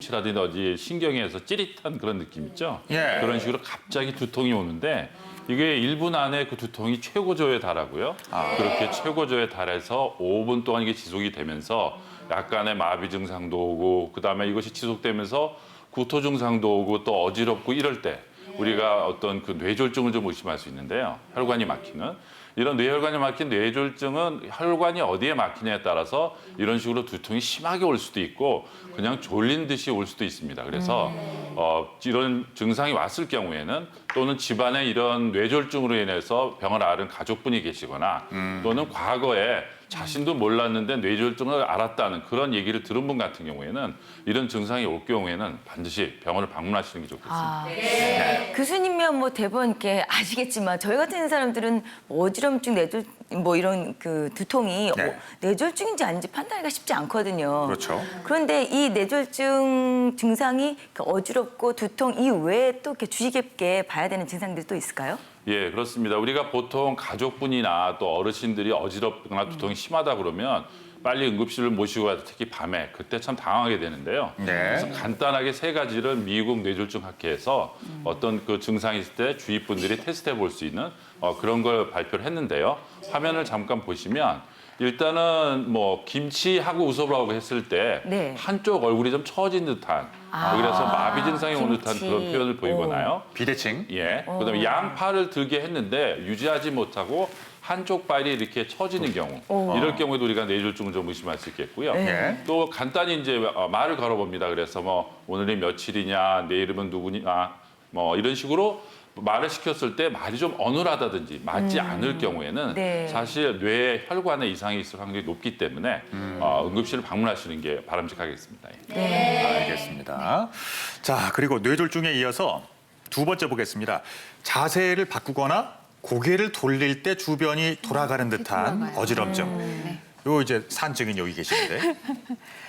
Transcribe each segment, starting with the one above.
뒤꿈치라든지 어디 신경에서 찌릿한 그런 느낌 있죠? 예. 그런 식으로 갑자기 두통이 오는데 이게 1분 안에 그 두통이 최고조에 달하고요. 그렇게 최고조에 달해서 5분 동안 이게 지속이 되면서 약간의 마비 증상도 오고 그다음에 이것이 지속되면서 구토 증상도 오고 또 어지럽고 이럴 때 우리가 어떤 그 뇌졸중을 좀 의심할 수 있는데요. 혈관이 막히는. 이런 뇌혈관이 막힌 뇌졸중은 혈관이 어디에 막히냐에 따라서 이런 식으로 두통이 심하게 올 수도 있고 그냥 졸린 듯이 올 수도 있습니다. 그래서 이런 증상이 왔을 경우에는 또는 집안에 이런 뇌졸중으로 인해서 병을 앓은 가족분이 계시거나 또는 과거에 자신도 몰랐는데 뇌졸중을 앓았다는 그런 얘기를 들은 분 같은 경우에는 이런 증상이 올 경우에는 반드시 병원을 방문하시는 게 좋겠습니다. 교수님이면 뭐 대부분 이렇게 아시겠지만 저희 같은 사람들은 뭐 어지럼증, 뭐 이런 그 두통이 네. 뇌졸중인지 아닌지 판단하기가 쉽지 않거든요. 그렇죠. 그런데 이 뇌졸중 증상이 그 어지럽고 두통 이외에 또 이렇게 주의 깊게 봐야 되는 증상들이 또 있을까요? 예, 그렇습니다. 우리가 보통 가족분이나 또 어르신들이 어지럽거나 두통이 심하다 그러면 빨리 응급실을 모시고 가서 특히 밤에 그때 참 당황하게 되는데요. 네. 그래서 간단하게 세 가지를 미국 뇌졸중 학회에서 어떤 그 증상이 있을 때 주위 분들이 테스트해 볼 수 있는 그런 걸 발표를 했는데요. 화면을 잠깐 보시면 일단은 뭐 김치하고 웃어보라고 했을 때 네. 한쪽 얼굴이 좀 처진 듯한 그래서 마비 증상이 오는 듯한 김치. 그런 표현을 보이거나요. 비대칭. 예. 그다음에 양팔을 들게 했는데 유지하지 못하고 한쪽 발이 이렇게 처지는 경우 이럴 경우에도 우리가 뇌졸중을 좀 의심할 수 있겠고요. 예. 또 간단히 이제 말을 걸어봅니다. 그래서 뭐 오늘이 며칠이냐, 내 이름은 누구냐, 뭐 이런 식으로 말을 시켰을 때 말이 좀 어눌하다든지 맞지 않을 경우에는 네. 사실 뇌 혈관에 이상이 있을 확률이 높기 때문에 응급실을 방문하시는 게 바람직하겠습니다. 예. 알겠습니다. 자, 그리고 뇌졸중에 이어서 두 번째 보겠습니다. 자세를 바꾸거나 고개를 돌릴 때 주변이 돌아가는 듯한 돌아가요. 어지럼증. 요 이제 산증인 여기 계시는데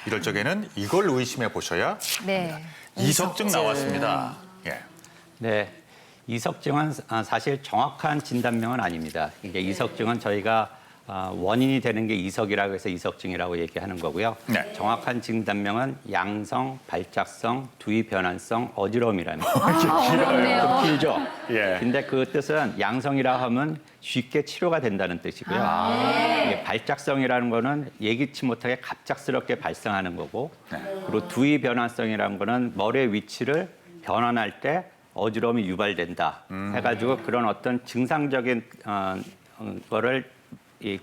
이럴 적에는 이걸 의심해 보셔야 네. 이석증 나왔습니다. 예. 네, 이석증은 사실 정확한 진단명은 아닙니다. 이게 이석증은 저희가 원인이 되는 게 이석이라고 해서 이석증이라고 얘기하는 거고요. 네. 정확한 진단명은 양성, 발작성, 두위 변환성 어지러움이랍니다. 어렵네요. 좀 길죠? 예. 근데 그 뜻은 양성이라 하면 쉽게 치료가 된다는 뜻이고요. 이게 발작성이라는 거는 예기치 못하게 갑작스럽게 발생하는 거고 그리고 두위 변환성이라는 거는 머리의 위치를 변환할 때 어지러움이 유발된다 해가지고 그런 어떤 증상적인 거를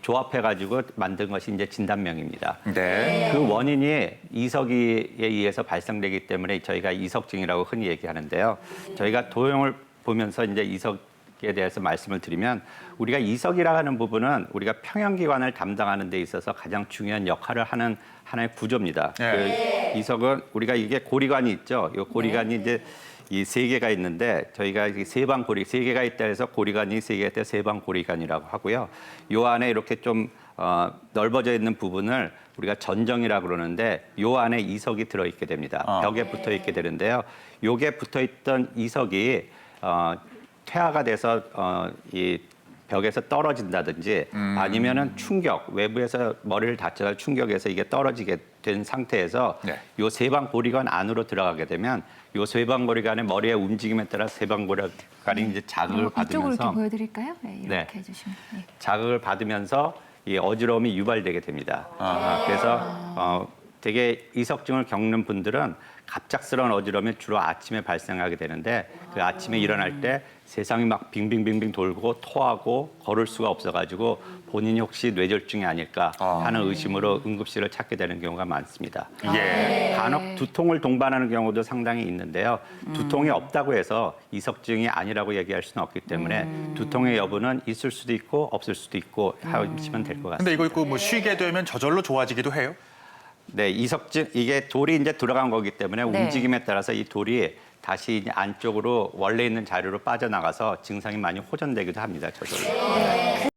조합해가지고 만든 것이 이제 진단명입니다. 네. 그 원인이 이석에 의해서 발생되기 때문에 저희가 이석증이라고 흔히 얘기하는데요. 저희가 도형을 보면서 이제 이석에 대해서 말씀을 드리면 우리가 이석이라 하는 부분은 우리가 평형기관을 담당하는 데 있어서 가장 중요한 역할을 하는 하나의 구조입니다. 네. 그 이석은 우리가 이게 고리관이 있죠. 이 고리관이 이제 이 세 개가 있는데 저희가 세방고리 세 개가 있다 해서 고리관이 세 개가 있다 세방고리관이라고 하고요. 요 안에 이렇게 좀 넓어져 있는 부분을 우리가 전정이라고 그러는데 요 안에 이석이 들어있게 됩니다. 벽에 붙어 있게 되는데요. 요게 붙어 있던 이석이 퇴화가 돼서 이 벽에서 떨어진다든지 아니면은 충격, 외부에서 머리를 다쳐서 충격해서 이게 떨어지게 된 상태에서 네. 요 세방고리관 안으로 들어가게 되면 요 세방고리관의 머리의 움직임에 따라 세방고리관이 이제 자극을 이쪽으로 이렇게 받으면서 보여드릴까요? 네, 이렇게 네. 해주시면. 네. 자극을 받으면서 이 어지러움이 유발되게 됩니다. 그래서 되게 이석증을 겪는 분들은 갑작스러운 어지러움이 주로 아침에 발생하게 되는데 그 아침에 일어날 때 세상이 막 빙빙빙빙 돌고 토하고 걸을 수가 없어가지고 본인이 혹시 뇌졸중이 아닐까 하는 의심으로 응급실을 찾게 되는 경우가 많습니다. 예. 간혹 두통을 동반하는 경우도 상당히 있는데요. 두통이 없다고 해서 이석증이 아니라고 얘기할 수는 없기 때문에 두통의 여부는 있을 수도 있고 없을 수도 있고 하시면 될 것 같습니다. 근데 이거 있고 뭐 쉬게 되면 저절로 좋아지기도 해요? 네, 이석증 이게 돌이 이제 들어간 거기 때문에 네. 움직임에 따라서 이 돌이 다시 이제 안쪽으로 원래 있는 자료로 빠져나가서 증상이 많이 호전되기도 합니다. 저절로.